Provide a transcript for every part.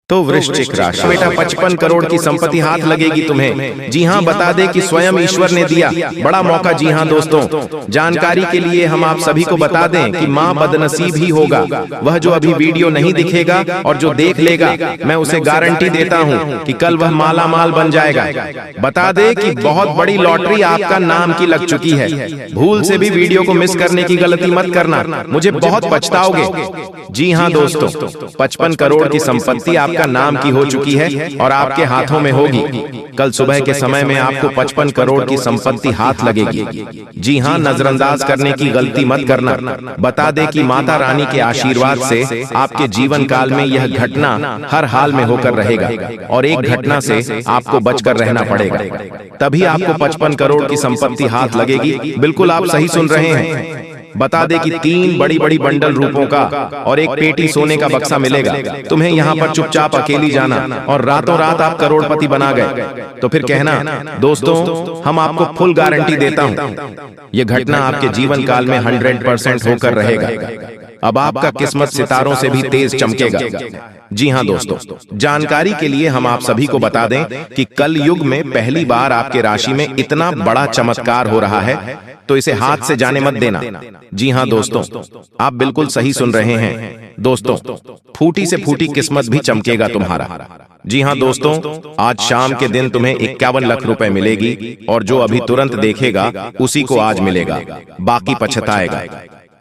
तो वृश्चिक राशि बेटा 55 करोड़ की संपत्ति हाथ लगेगी तुम्हें। जी हाँ, बता दे कि स्वयं ईश्वर ने दिया बड़ा मौका। जी हाँ दोस्तों, जानकारी के लिए हम आप सभी को बता दें कि माँ बदनसीब ही होगा वह जो अभी वीडियो नहीं दिखेगा और जो देख लेगा, मैं उसे गारंटी देता हूँ कि कल वह माला माल बन जाएगा। बता दे कि बहुत बड़ी लॉटरी आपका नाम की लग चुकी है। भूल से भी वीडियो को मिस करने की गलती मत करना, मुझे बहुत पछताओगे। जी हाँ दोस्तों, 55 करोड़ की संपत्ति आपका नाम की हो चुकी है और आपके हाथों में होगी। कल सुबह के समय में आपको 55 करोड़ की संपत्ति हाथ लगेगी। जी हाँ, नजरअंदाज करने की गलती मत करना। बता दे कि माता रानी के आशीर्वाद से आपके जीवन काल में यह घटना हर हाल में होकर रहेगा और एक घटना से आपको बचकर रहना पड़ेगा, तभी आपको 55 करोड़ की संपत्ति हाथ लगेगी। बिल्कुल आप सही सुन रहे हैं। बता दे कि 3 बड़ी बड़ी बंडल रूपों का और एक पेटी सोने का बक्सा मिलेगा। तुम्हें यहाँ पर चुपचाप अकेली जाना और रातों रात आप करोड़पति बना गए तो फिर कहना दोस्तों हम आपको फुल गारंटी देता हूँ, यह घटना आपके जीवन काल में 100% होकर रहेगा। अब आपका किस्मत सितारों से भी तेज चमकेगा। जी हाँ दोस्तों, जानकारी के लिए हम आप सभी को बता दें कि कल युग में पहली बार आपके राशि में इतना बड़ा चमत्कार हो रहा है, तो इसे हाथ से जाने मत देना। जी हाँ दोस्तों, आप बिल्कुल सही सुन रहे हैं। दोस्तों, फूटी से फूटी किस्मत भी चमकेगा तुम्हारा। जी हाँ दोस्तों, आज शाम के दिन तुम्हें 51 लाख रुपए मिलेगी और जो अभी तुरंत देखेगा उसी को आज मिलेगा, बाकी पछताएगा।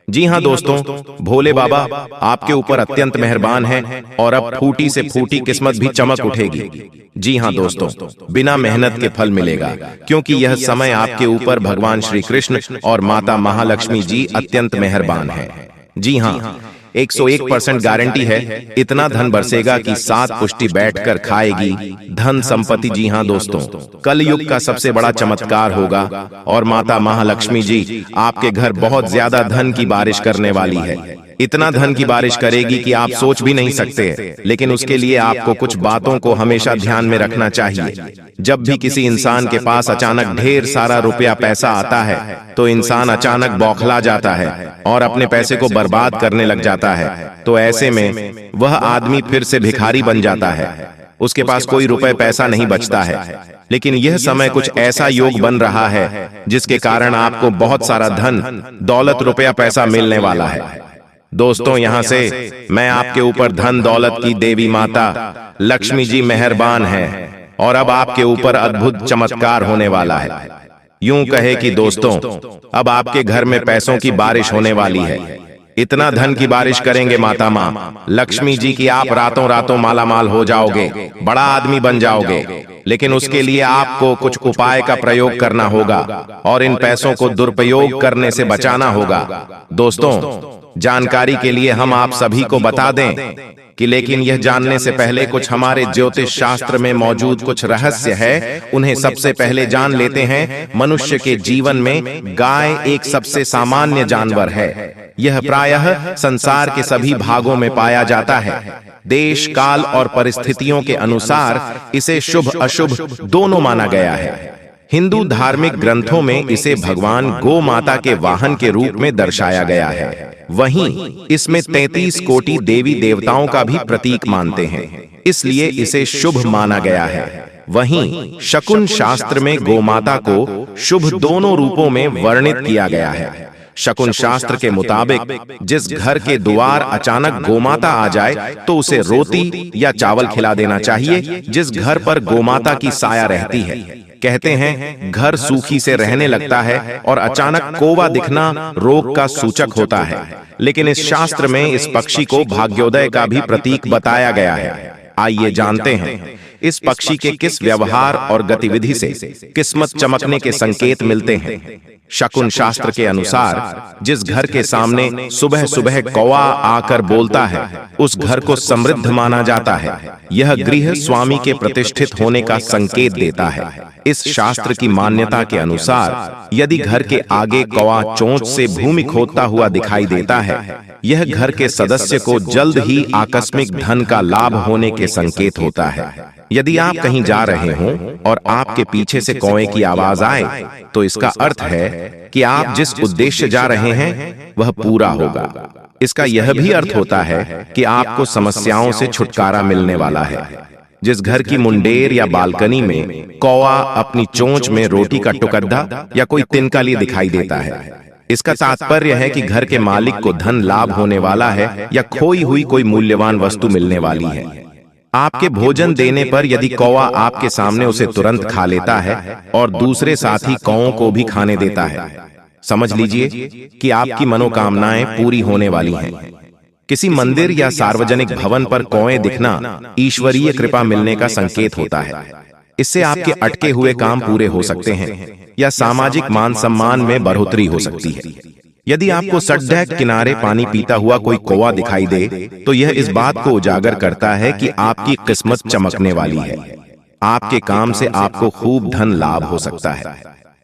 जी हाँ दोस्तों, भोले बाबा आपके ऊपर अत्यंत मेहरबान हैं और अब फूटी से फूटी किस्मत भी चमक उठेगी। जी हाँ दोस्तों, बिना मेहनत के फल मिलेगा, क्योंकि यह समय आपके ऊपर भगवान श्री कृष्ण और माता महालक्ष्मी जी अत्यंत मेहरबान हैं। जी हाँ, 101% गारंटी है, इतना धन बरसेगा कि 7 पुष्टि बैठकर खाएगी धन संपत्ति। जी हाँ दोस्तों, कल युग का सबसे बड़ा चमत्कार होगा और माता महालक्ष्मी जी आपके घर बहुत ज्यादा धन की बारिश करने वाली है। इतना धन की बारिश करेगी कि आप सोच भी नहीं सकते। लेकिन उसके लिए आपको कुछ बातों को हमेशा ध्यान में रखना चाहिए। जब भी किसी इंसान के पास अचानक ढेर सारा रुपया पैसा आता है तो इंसान अचानक बौखला जाता है और अपने पैसे को बर्बाद करने लग जाता है। तो ऐसे में वह आदमी फिर से भिखारी बन जाता है, उसके पास कोई रुपए पैसा नहीं बचता है। लेकिन यह समय कुछ ऐसा योग बन रहा है जिसके कारण आपको बहुत सारा धन दौलत रुपया पैसा मिलने वाला है। दोस्तों, यहाँ से मैं आपके ऊपर धन दौलत की देवी माता लक्ष्मी जी मेहरबान है और अब आपके ऊपर अद्भुत चमत्कार होने वाला है। यूं कहे कि दोस्तों, अब आपके घर में पैसों की बारिश होने वाली है। इतना धन की बारिश करेंगे माता माँ लक्ष्मी जी की आप रातों रातों माला माल हो जाओगे, बड़ा आदमी बन जाओगे। लेकिन उसके लिए आपको कुछ उपाय का प्रयोग करना होगा और इन पैसों को दुरुपयोग करने से बचाना होगा। दोस्तों, जानकारी के लिए हम आप सभी को बता दें कि लेकिन यह जानने से पहले कुछ हमारे ज्योतिष शास्त्र में मौजूद कुछ रहस्य है, उन्हें सबसे पहले जान लेते हैं। मनुष्य के जीवन में गाय एक सबसे सामान्य जानवर है। यह प्रायः संसार के सभी भागों में पाया जाता है। देश काल और परिस्थितियों के अनुसार इसे शुभ अशुभ दोनों माना गया है। हिंदू धार्मिक ग्रंथों में इसे भगवान गो माता के वाहन के रूप में दर्शाया गया है। वहीं इसमें 33 कोटि देवी देवताओं का भी प्रतीक मानते हैं, इसलिए इसे शुभ माना गया है। वहीं शकुन शास्त्र में गोमाता को शुभ दोनों रूपों में वर्णित किया गया है। शकुन शास्त्र के मुताबिक जिस घर के द्वार अचानक गोमाता आ जाए तो उसे रोटी या चावल खिला देना चाहिए। जिस घर पर गोमाता की साया रहती है, कहते हैं घर सूखी से रहने लगता है और अचानक कोवा दिखना रोग का सूचक होता है। लेकिन इस शास्त्र में इस पक्षी को भाग्योदय का भी प्रतीक बताया गया है। आइए जानते हैं इस पक्षी के किस व्यवहार और गतिविधि से किस्मत चमकने के संकेत मिलते हैं। शकुन शास्त्र के अनुसार जिस घर के सामने सुबह सुबह कौवा आकर बोलता है उस घर को समृद्ध माना जाता है। यह गृह स्वामी के प्रतिष्ठित होने का संकेत देता है। इस शास्त्र की मान्यता के अनुसार यदि घर के आगे कौवा चोंच से भूमि खोदता हुआ दिखाई देता है, यह घर के सदस्य को जल्द ही आकस्मिक धन का लाभ होने के संकेत होता है। यदि आप कहीं जा रहे हों और आपके पीछे से कौवे की आवाज आए तो इसका अर्थ है कि आप जिस उद्देश्य जा रहे हैं वह पूरा होगा। इसका यह भी अर्थ होता है कि आपको समस्याओं से छुटकारा मिलने वाला है। जिस घर की मुंडेर या बालकनी में कौवा अपनी चोंच में रोटी का टुकड़ा या कोई तिनका लिए दिखाई देता है, इसका तात्पर्य है कि घर के मालिक को धन लाभ होने वाला है या खोई हुई कोई मूल्यवान वस्तु मिलने वाली है। आपके भोजन देने पर यदि कौवा आपके सामने उसे तुरंत खा लेता है और दूसरे साथी कौवों को भी खाने देता है, समझ लीजिए कि आपकी मनोकामनाएं पूरी होने वाली हैं। किसी मंदिर या सार्वजनिक भवन पर कौवें दिखना ईश्वरीय कृपा मिलने का संकेत होता है। इससे आपके अटके हुए काम पूरे हो सकते हैं या सामाजिक मान सम्मान में बढ़ोतरी हो सकती है। यदि आपको सड़क किनारे पानी पीता हुआ कोई कौवा दिखाई दे तो यह इस बात को उजागर करता है कि आपकी किस्मत चमकने वाली है। आपके काम से आपको खूब धन लाभ हो सकता है।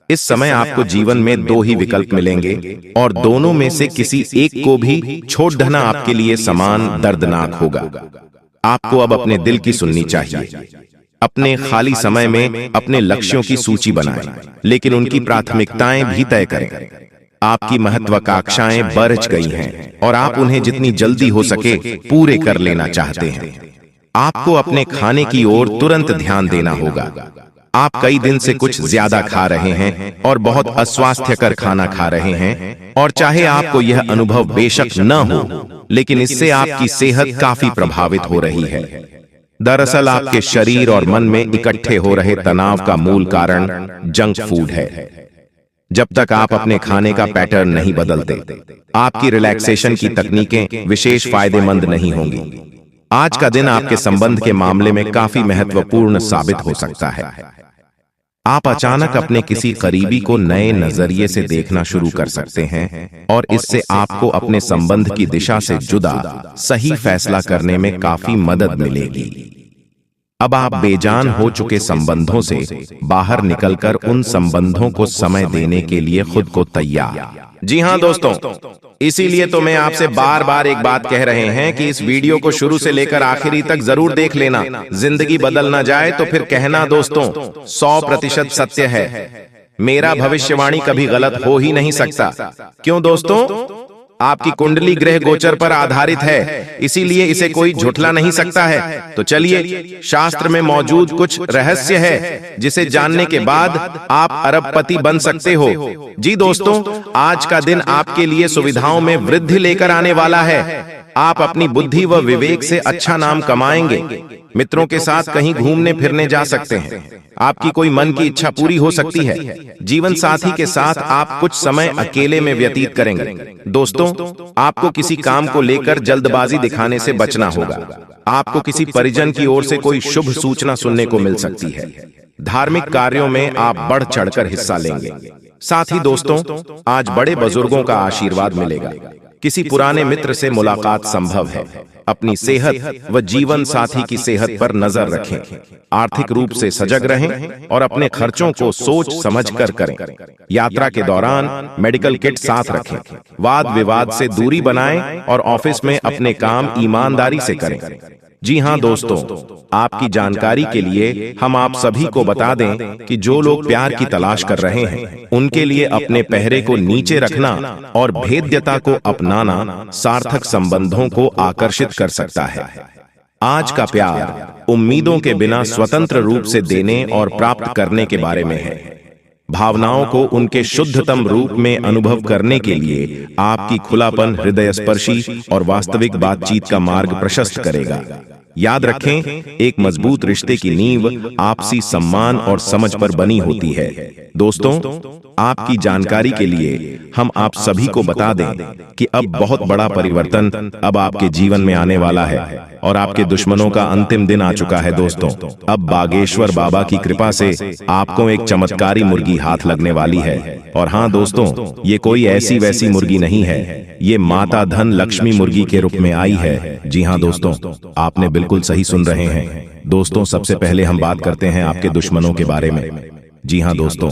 इस समय आपको जीवन में दो ही विकल्प मिलेंगे और दोनों में से किसी एक को भी छोड़ देना आपके लिए समान दर्दनाक होगा। आपको अब अपने दिल की सुननी चाहिए। अपने खाली समय में अपने लक्ष्यों की सूची बनाएं, लेकिन उनकी प्राथमिकताएं भी तय करें। आपकी महत्वाकांक्षाएं बढ़ गई हैं और आप उन्हें जितनी जल्दी हो सके पूरे कर लेना चाहते हैं। आपको अपने खाने की ओर तुरंत ध्यान देना होगा। आप कई दिन से कुछ ज्यादा खा रहे हैं और बहुत अस्वास्थ्यकर खाना खा रहे हैं, और चाहे आपको यह अनुभव बेशक न हो, लेकिन इससे आपकी सेहत काफी प्रभावित हो रही है। दरअसल आपके शरीर और मन में इकट्ठे हो रहे तनाव का मूल कारण जंक फूड है। जब तक आप अपने खाने का पैटर्न नहीं बदलते, आपकी रिलैक्सेशन की तकनीकें विशेष फायदेमंद नहीं होंगी। आज का दिन आपके संबंध के मामले में काफी महत्वपूर्ण साबित हो सकता है। आप अचानक अपने किसी करीबी को नए नजरिए से देखना शुरू कर सकते हैं और इससे आपको अपने संबंध की दिशा से जुदा सही फैसला करने में काफी मदद मिलेगी। अब आप बेजान हो चुके संबंधों से बाहर निकलकर उन संबंधों को समय देने के लिए खुद को तैयार। जी हाँ दोस्तों, इसीलिए तो मैं आपसे बार बार एक बात कह रहे हैं कि इस वीडियो को शुरू से लेकर आखिरी तक जरूर देख लेना। जिंदगी बदल ना जाए तो फिर कहना दोस्तों 100% सत्य है। मेरा भविष्यवाणी कभी गलत हो ही नहीं सकता। क्यों दोस्तों? आपकी कुंडली ग्रह गोचर पर आधारित है, इसीलिए इसे कोई झुठला नहीं सकता है। तो चलिए, शास्त्र में मौजूद कुछ रहस्य है जिसे जानने के बाद आप अरबपति बन सकते हो। जी दोस्तों, आज का दिन आपके लिए सुविधाओं में वृद्धि लेकर आने वाला है। आप अपनी बुद्धि व विवेक से अच्छा नाम कमाएंगे। मित्रों के साथ कहीं घूमने फिरने जा सकते हैं। आपकी कोई मन की इच्छा पूरी हो सकती है। जीवन साथी के साथ आप कुछ समय अकेले में व्यतीत करेंगे। दोस्तों, आपको किसी काम को लेकर जल्दबाजी दिखाने से बचना होगा। आपको किसी परिजन की ओर से कोई शुभ सूचना सुनने को मिल सकती है। धार्मिक कार्यों में आप बढ़ चढ़कर हिस्सा लेंगे। साथ ही दोस्तों, आज बड़े बुजुर्गों का आशीर्वाद मिलेगा। किसी पुराने मित्र से मुलाकात संभव है। अपनी सेहत व जीवन साथी की सेहत पर नजर रखें। आर्थिक रूप से सजग रहें और अपने खर्चों को सोच समझकर करें। यात्रा के दौरान मेडिकल किट साथ रखें। वाद विवाद से दूरी बनाएं और ऑफिस में अपने काम ईमानदारी से करें। जी हाँ दोस्तों, आपकी जानकारी के लिए हम आप सभी को बता दें कि जो लोग प्यार की तलाश कर रहे हैं, उनके लिए अपने पहरे को नीचे रखना और भेद्यता को अपनाना सार्थक संबंधों को आकर्षित कर सकता है। आज का प्यार उम्मीदों के बिना स्वतंत्र रूप से देने और प्राप्त करने के बारे में है। भावनाओं को उनके शुद्धतम रूप में अनुभव करने के लिए आपकी खुलापन हृदयस्पर्शी और वास्तविक बातचीत का मार्ग प्रशस्त करेगा। याद रखें, एक मजबूत रिश्ते की नींव आपसी सम्मान और समझ पर बनी होती है। दोस्तों, आपकी जानकारी के लिए हम आप सभी को बता दें कि अब बहुत बड़ा परिवर्तन अब आपके जीवन में आने वाला है और आपके दुश्मनों का अंतिम दिन आ चुका है। दोस्तों, अब बागेश्वर बाबा की कृपा से आपको एक चमत्कारी मुर्गी हाथ लगने वाली है। और हाँ दोस्तों, ये कोई ऐसी वैसी मुर्गी नहीं है, ये माता धन लक्ष्मी मुर्गी के रूप में आई है। जी हाँ दोस्तों, आपने बिल्कुल सही सुन रहे हैं। दोस्तों, सबसे पहले हम बात करते हैं आपके दुश्मनों के बारे में। जी हाँ दोस्तों,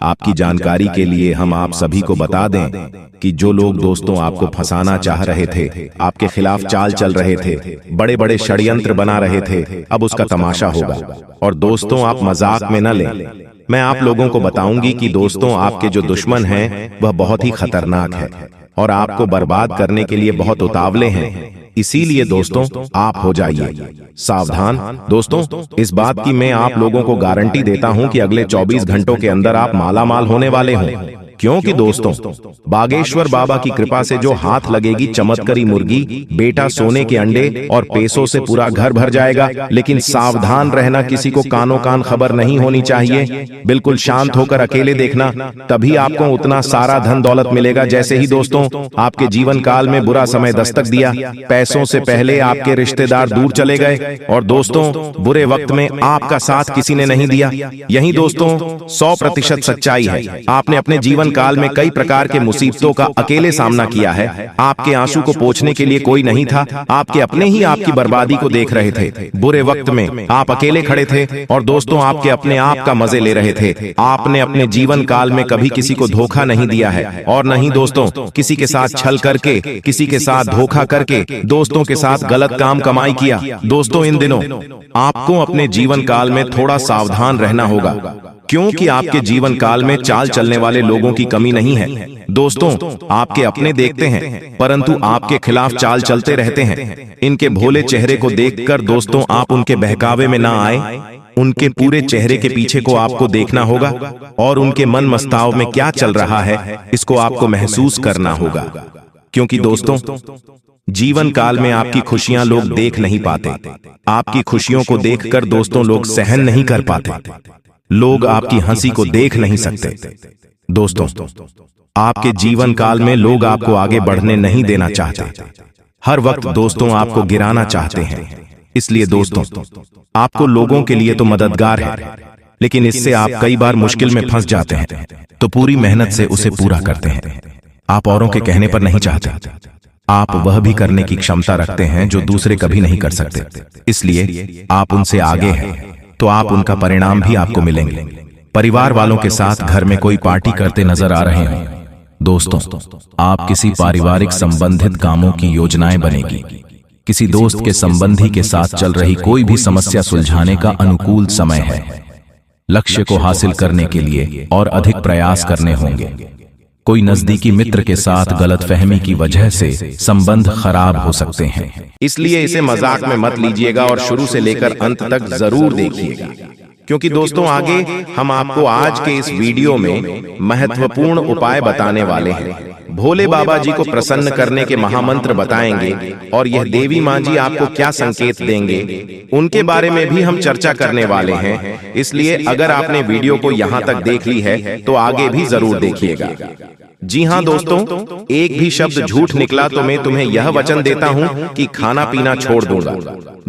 आपकी जानकारी के लिए हम आप सभी को बता दें कि जो लोग दोस्तों आपको फंसाना चाह रहे थे, आपके खिलाफ चाल चल रहे थे, बड़े बड़े षड्यंत्र बना रहे थे, अब उसका तमाशा होगा। और दोस्तों, आप मजाक में न लें। मैं आप लोगों को बताऊंगी कि दोस्तों आपके जो दुश्मन हैं वह बहुत ही खतरनाक है और आपको बर्बाद करने के लिए बहुत उतावले हैं। इसीलिए दोस्तों आप हो जाइए सावधान। दोस्तों इस बात की मैं आप लोगों को गारंटी देता हूं कि अगले 24 घंटों के अंदर आप मालामाल होने वाले हों, क्योंकि दोस्तों बागेश्वर बाबा की कृपा से जो हाथ लगेगी चमत्कारी मुर्गी, बेटा सोने के अंडे और पैसों से पूरा घर भर जाएगा। लेकिन सावधान रहना, किसी को कानों कान खबर नहीं होनी चाहिए। बिल्कुल शांत होकर अकेले देखना, तभी आपको उतना सारा धन दौलत मिलेगा। जैसे ही दोस्तों आपके जीवन काल में बुरा समय दस्तक दिया, पैसों से पहले आपके रिश्तेदार दूर चले गए और दोस्तों बुरे वक्त में आपका साथ किसी ने नहीं दिया। यही दोस्तों 100% सच्चाई है। आपने अपने जीवन काल में कई प्रकार के मुसीबतों का अकेले सामना किया है। आपके आंसू को पोंछने के लिए कोई नहीं था, आपके अपने ही आपकी बर्बादी को देख रहे थे। बुरे वक्त में आप अकेले खड़े थे और दोस्तों आपके अपने आप का मजे ले रहे थे। आपने अपने जीवन काल में कभी किसी को धोखा नहीं दिया है और नहीं दोस्तों किसी के साथ छल करके, किसी के साथ धोखा करके, दोस्तों के साथ गलत काम कमाई किया। दोस्तों इन दिनों आपको अपने जीवन काल में थोड़ा सावधान रहना होगा, क्योंकि आपके जीवन काल में चाल चलने वाले लोगों की कमी नहीं है। दोस्तों आपके अपने देखते हैं परंतु आपके खिलाफ चाल चलते रहते हैं। इनके भोले चेहरे को देखकर दोस्तों आप उनके बहकावे में ना आए। उनके पूरे चेहरे के पीछे को आपको देखना होगा और उनके मन मस्ताव में क्या चल रहा है इसको आपको महसूस करना होगा। क्योंकि दोस्तों जीवन काल में आपकी खुशियां लोग देख नहीं पाते। आपकी खुशियों को देखकर दोस्तों लोग सहन नहीं कर पाते। लोग आपकी हंसी को देख नहीं सकते। दोस्तों आपके जीवन काल में लोग आपको आगे बढ़ने नहीं देना चाहते। हर वक्त दोस्तों आपको गिराना चाहते हैं। इसलिए दोस्तों आपको लोगों के लिए तो मददगार है, लेकिन इससे आप कई बार मुश्किल में फंस जाते हैं तो पूरी मेहनत से उसे पूरा करते हैं। आप औरों के कहने पर नहीं चाहते, आप वह भी करने की क्षमता रखते हैं जो दूसरे कभी नहीं कर सकते। इसलिए आप उनसे आगे हैं तो आप उनका परिणाम भी आपको मिलेंगे। परिवार वालों के साथ घर में कोई पार्टी करते नजर आ रहे हैं। दोस्तों आप किसी पारिवारिक संबंधित कामों की योजनाएं बनेगी। किसी दोस्त के संबंधी के साथ चल रही कोई भी समस्या सुलझाने का अनुकूल समय है। लक्ष्य को हासिल करने के लिए और अधिक प्रयास करने होंगे। कोई नजदीकी मित्र के साथ गलतफहमी की वजह से संबंध खराब हो सकते हैं। इसलिए इसे मजाक में मत लीजिएगा और शुरू से लेकर अंत तक जरूर देखिएगा, क्योंकि दोस्तों आगे हम आपको आज के इस वीडियो में महत्वपूर्ण उपाय बताने वाले हैं। भोले बाबा जी को प्रसन्न करने के महामंत्र बताएंगे और यह देवी माँ जी आपको क्या संकेत देंगे उनके बारे में भी हम चर्चा करने वाले हैं। इसलिए अगर आपने वीडियो को यहाँ तक देख ली है तो आगे भी जरूर देखिएगा। जी हाँ दोस्तों, एक भी शब्द झूठ निकला तो मैं तुम्हें यह वचन देता हूँ कि खाना पीना छोड़ दूंगा।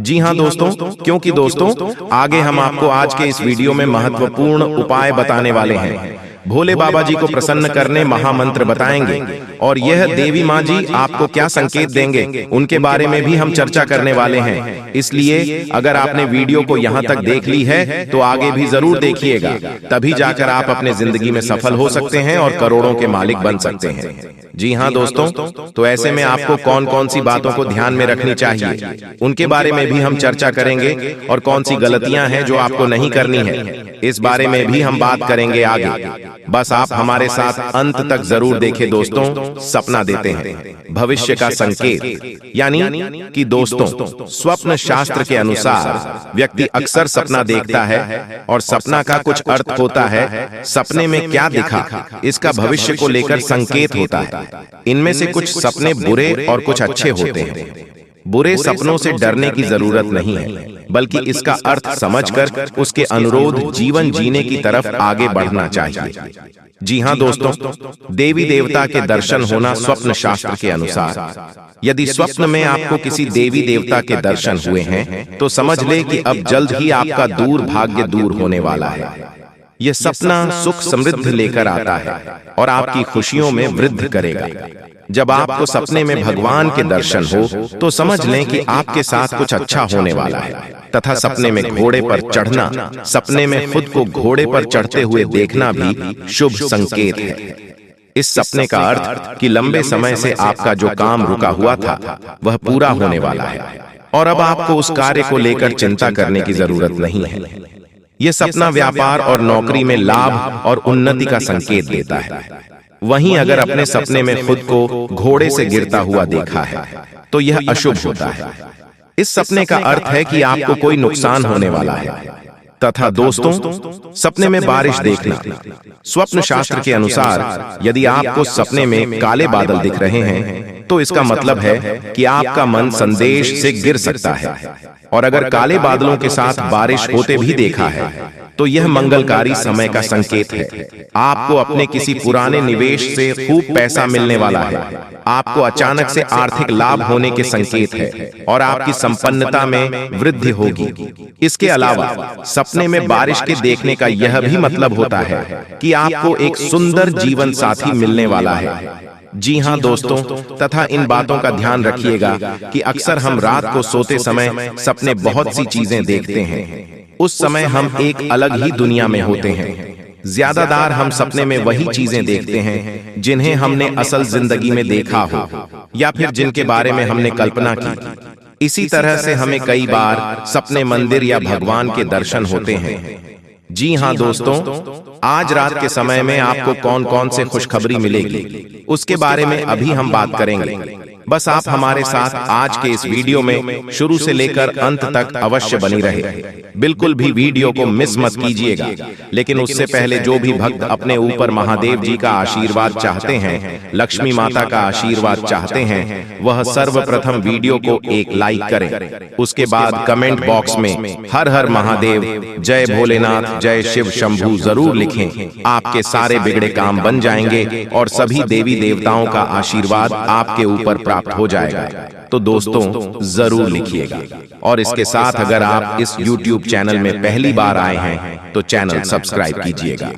जी हाँ दोस्तों, क्योंकि दोस्तों आगे हम आपको आज के इस वीडियो में महत्वपूर्ण उपाय बताने वाले हैं। भोले बाबा जी को प्रसन्न करने महामंत्र बताएंगे और यह देवी माँ जी आपको क्या संकेत देंगे उनके बारे में भी हम चर्चा करने वाले हैं। इसलिए अगर आपने वीडियो को यहाँ तक देख ली है तो आगे भी जरूर देखिएगा, तभी जाकर आप अपने जिंदगी में सफल हो सकते हैं और करोड़ों के मालिक बन सकते हैं। जी हाँ दोस्तों, तो ऐसे में आपको कौन कौन सी बातों को ध्यान में रखनी चाहिए उनके बारे में भी हम चर्चा करेंगे और कौन सी गलतियां हैं जो आपको नहीं करनी है इस बारे में भी हम बात करेंगे आगे। बस आप हमारे साथ अंत तक जरूर देखें दोस्तों। सपना देते हैं भविष्य का संकेत, यानी कि दोस्तों स्वप्न शास्त्र के अनुसार व्यक्ति अक्सर सपना देखता है और सपना का कुछ अर्थ होता है। सपने में क्या दिखा इसका भविष्य को लेकर संकेत होता है। इनमें से कुछ सपने बुरे और कुछ अच्छे होते हैं। बुरे सपनों से डरने की जरूरत नहीं है, बल्कि इसका अर्थ समझकर उसके अनुरोध जीवन जीने की तरफ आगे बढ़ना चाहिए। जी हाँ दोस्तों, देवी देवता के दर्शन होना स्वप्न शास्त्र के अनुसार। यदि स्वप्न में आपको किसी देवी देवता के दर्शन हुए हैं तो समझ ले कि अब जल्द ही आपका दूर भाग्य दूर होने वाला है। यह सपना सुख समृद्धि लेकर आता है और आपकी खुशियों में वृद्धि करेगा। जब आपको सपने में भगवान के दर्शन हो तो समझ लें कि आपके साथ कुछ अच्छा होने वाला है। तथा सपने में घोड़े पर चढ़ना, सपने में खुद को घोड़े पर चढ़ते हुए देखना भी शुभ संकेत है। इस सपने का अर्थ कि लंबे समय से आपका जो काम रुका हुआ था वह पूरा होने वाला है और अब आपको उस कार्य को लेकर चिंता करने की जरूरत नहीं है। यह सपना व्यापार और नौकरी में लाभ और उन्नति का संकेत देता है। वहीं अगर अपने सपने में खुद को घोड़े से गिरता हुआ देखा है तो यह अशुभ होता है। इस सपने का अर्थ है कि आपको कोई नुकसान होने वाला है। तथा दोस्तों, सपने में बारिश देखना, स्वप्न शास्त्र के अनुसार यदि आपको सपने में काले बादल दिख रहे हैं तो इसका मतलब है कि आपका मन संदेश से गिर सकता है। और अगर काले बादलों के साथ बारिश होते भी देखा है तो यह मंगलकारी समय का संकेत है। आपको अपने किसी पुराने निवेश से खूब पैसा मिलने वाला है। आपको अचानक से आर्थिक लाभ होने के संकेत है और आपकी संपन्नता में वृद्धि होगी। इसके अलावा सपने में बारिश के देखने का यह भी मतलब होता है कि आपको एक सुंदर जीवन साथी मिलने वाला है। जी हाँ दोस्तों, तथा इन बातों का ध्यान रखिएगा कि अक्सर हम रात को सोते समय सपने बहुत सी चीजें देखते हैं। उस समय हम एक अलग ही दुनिया में होते हैं। ज्यादातर हम सपने में वही चीजें देखते हैं जिन्हें हमने असल जिंदगी में देखा हो या फिर जिनके बारे में हमने कल्पना की। इसी तरह से हमें कई बार सपने मंदिर या भगवान के दर्शन होते हैं। जी हाँ दोस्तों, आज रात के समय में आपको कौन कौन से खुशखबरी मिलेगी उसके बारे में अभी हम बात करेंगे। बस आप हमारे साथ आज के इस वीडियो में शुरू से लेकर अंत तक अवश्य बनी रहे। बिल्कुल भी वीडियो को मिस मत कीजिएगा। लेकिन उससे पहले जो भी भक्त अपने ऊपर महादेव जी का आशीर्वाद चाहते हैं, लक्ष्मी माता का आशीर्वाद चाहते हैं, वह सर्वप्रथम वीडियो को एक लाइक करें। उसके बाद कमेंट बॉक्स में हर हर महादेव, जय भोलेनाथ, जय शिव शंभू जरूर लिखें। आपके सारे बिगड़े काम बन जाएंगे और सभी देवी देवताओं का आशीर्वाद आपके ऊपर प्राप्त हो जाएगा। तो दोस्तों जरूर लिखिएगा। और इसके साथ अगर आप इस YouTube चैनल में पहली बार आए हैं तो चैनल सब्सक्राइब कीजिएगा।